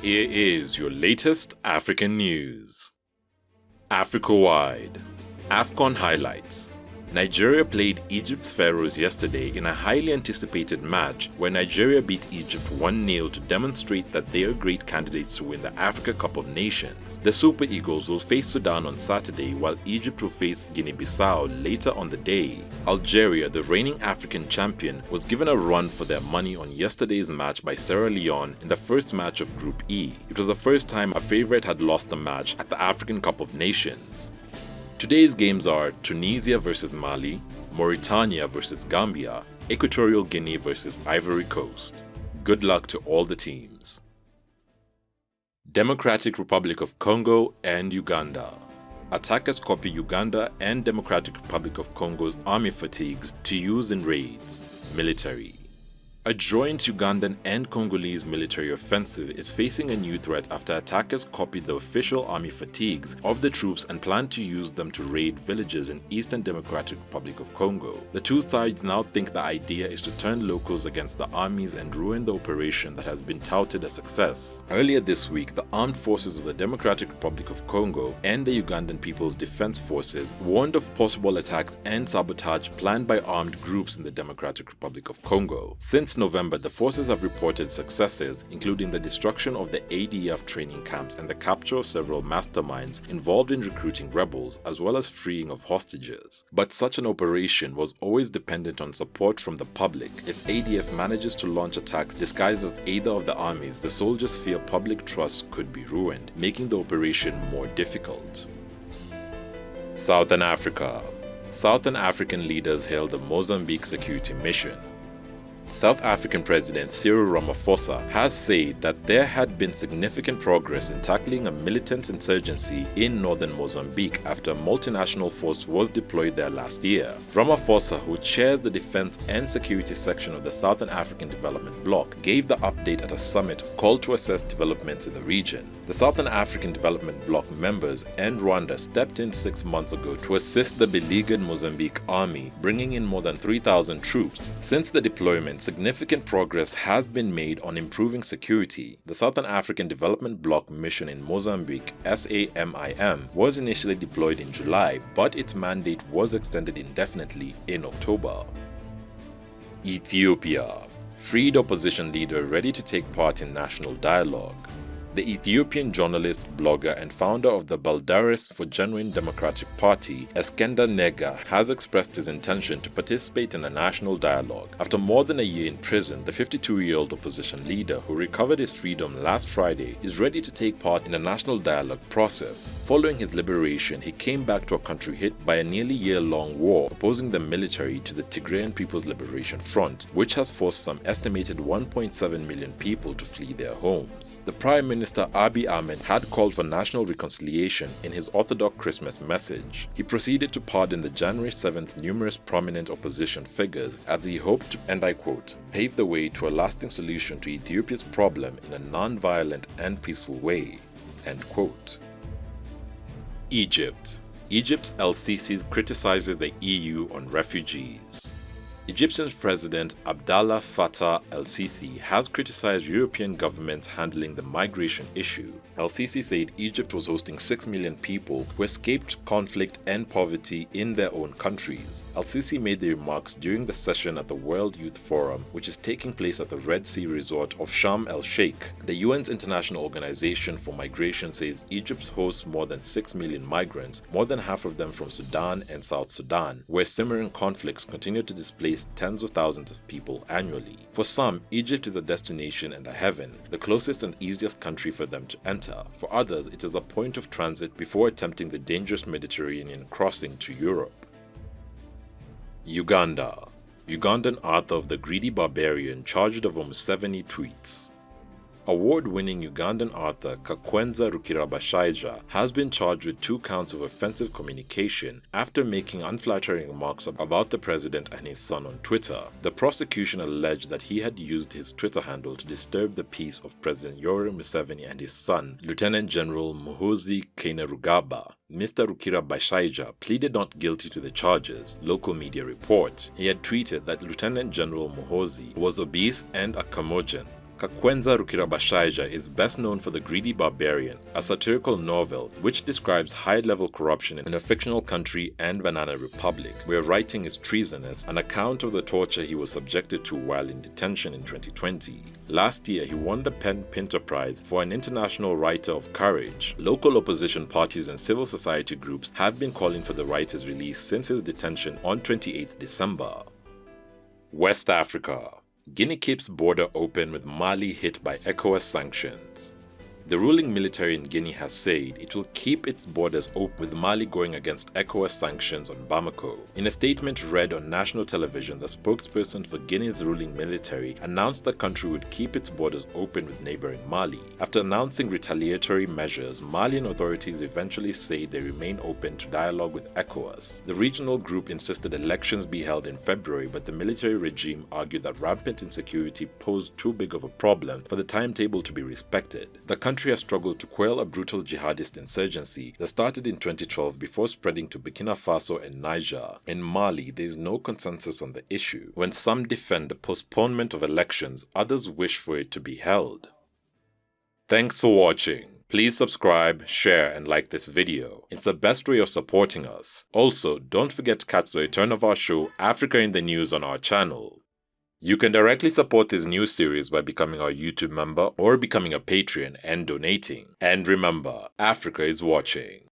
Here is your latest African news. Africa-wide. Afcon highlights. Nigeria played Egypt's Pharaohs yesterday in a highly anticipated match where Nigeria beat Egypt 1-0 to demonstrate that they are great candidates to win the Africa Cup of Nations. The Super Eagles will face Sudan on Saturday while Egypt will face Guinea-Bissau later on the day. Algeria, the reigning African champion, was given a run for their money on yesterday's match by Sierra Leone in the first match of Group E. It was the first time a favourite had lost a match at the African Cup of Nations. Today's games are Tunisia vs Mali, Mauritania vs Gambia, Equatorial Guinea vs Ivory Coast. Good luck to all the teams. Democratic Republic of Congo and Uganda. Attackers copy Uganda and Democratic Republic of Congo's army fatigues to use in raids. Military. A joint Ugandan and Congolese military offensive is facing a new threat after attackers copied the official army fatigues of the troops and plan to use them to raid villages in Eastern Democratic Republic of Congo. The two sides now think the idea is to turn locals against the armies and ruin the operation that has been touted a success. Earlier this week, the armed forces of the Democratic Republic of Congo and the Ugandan People's Defense Forces warned of possible attacks and sabotage planned by armed groups in the Democratic Republic of Congo. Since November, the forces have reported successes, including the destruction of the ADF training camps and the capture of several masterminds involved in recruiting rebels, as well as freeing of hostages. But such an operation was always dependent on support from the public. If ADF manages to launch attacks disguised as either of the armies, the soldiers fear public trust could be ruined, making the operation more difficult. Southern Africa. Southern African leaders hailed the Mozambique security mission. South African President Cyril Ramaphosa has said that there had been significant progress in tackling a militant insurgency in northern Mozambique after a multinational force was deployed there last year. Ramaphosa, who chairs the Defense and Security section of the Southern African Development Bloc, gave the update at a summit called to assess developments in the region. The Southern African Development Bloc members and Rwanda stepped in 6 months ago to assist the beleaguered Mozambique army, bringing in more than 3,000 troops. Since the deployment, significant progress has been made on improving security. The Southern African Development Bloc mission in Mozambique, SAMIM, was initially deployed in July, but its mandate was extended indefinitely in October. Ethiopia. Freed opposition leader ready to take part in national dialogue. The Ethiopian journalist, blogger, and founder of the Baldaris for Genuine Democratic Party, Eskender Nega, has expressed his intention to participate in a national dialogue. After more than a year in prison, the 52-year-old opposition leader, who recovered his freedom last Friday, is ready to take part in a national dialogue process. Following his liberation, he came back to a country hit by a nearly year-long war, opposing the military to the Tigrayan People's Liberation Front, which has forced some estimated 1.7 million people to flee their homes. The Prime Minister Abiy Ahmed had called for national reconciliation in his Orthodox Christmas message. He proceeded to pardon the January 7th numerous prominent opposition figures as he hoped to, and I quote, pave the way to a lasting solution to Ethiopia's problem in a non-violent and peaceful way, end quote. Egypt. Egypt's el-Sissi criticizes the EU on refugees. Egyptian President Abdallah Fattah el-Sissi has criticized European governments handling the migration issue. El-Sissi said Egypt was hosting 6 million people who escaped conflict and poverty in their own countries. El-Sissi made the remarks during the session at the World Youth Forum, which is taking place at the Red Sea resort of Sharm el-Sheikh. The UN's International Organization for Migration says Egypt hosts more than 6 million migrants, more than half of them from Sudan and South Sudan, where simmering conflicts continue to displace tens of thousands of people annually. For some, Egypt is a destination and a heaven, the closest and easiest country for them to enter. For others, it is a point of transit before attempting the dangerous Mediterranean crossing to Europe. Uganda. Ugandan author of The Greedy Barbarian charged over Museveni tweets. Award-winning Ugandan author Kakwenza Rukirabashaija has been charged with 2 counts of offensive communication after making unflattering remarks about the president and his son on Twitter. The prosecution alleged that he had used his Twitter handle to disturb the peace of President Yoweri Museveni and his son, Lieutenant General Muhoozi Kainerugaba. Mr. Rukirabashaija pleaded not guilty to the charges, local media report. He had tweeted that Lieutenant General Muhoozi was obese and a curmudgeon. Kakwenza Rukirabashaija is best known for The Greedy Barbarian, a satirical novel which describes high-level corruption in a fictional country and banana republic, where writing is treasonous, an account of the torture he was subjected to while in detention in 2020. Last year, he won the Pen Pinter Prize for an international writer of courage. Local opposition parties and civil society groups have been calling for the writer's release since his detention on 28th December. West Africa. Guinea keeps border open with Mali hit by Ecowas sanctions. The ruling military in Guinea has said it will keep its borders open with Mali going against ECOWAS sanctions on Bamako. In a statement read on national television, the spokesperson for Guinea's ruling military announced the country would keep its borders open with neighboring Mali. After announcing retaliatory measures, Malian authorities eventually said they remain open to dialogue with ECOWAS. The regional group insisted elections be held in February, but the military regime argued that rampant insecurity posed too big of a problem for the timetable to be respected. The country has struggled to quell a brutal jihadist insurgency that started in 2012 before spreading to Burkina Faso and Niger. In Mali, there is no consensus on the issue. When some defend the postponement of elections, others wish for it to be held. Thanks for watching. Please subscribe, share, and like this video. It's the best way of supporting us. Also, don't forget to catch the return of our show, Africa in the News, on our channel. You can directly support this new series by becoming our YouTube member or becoming a Patreon and donating. And remember, Africa is watching.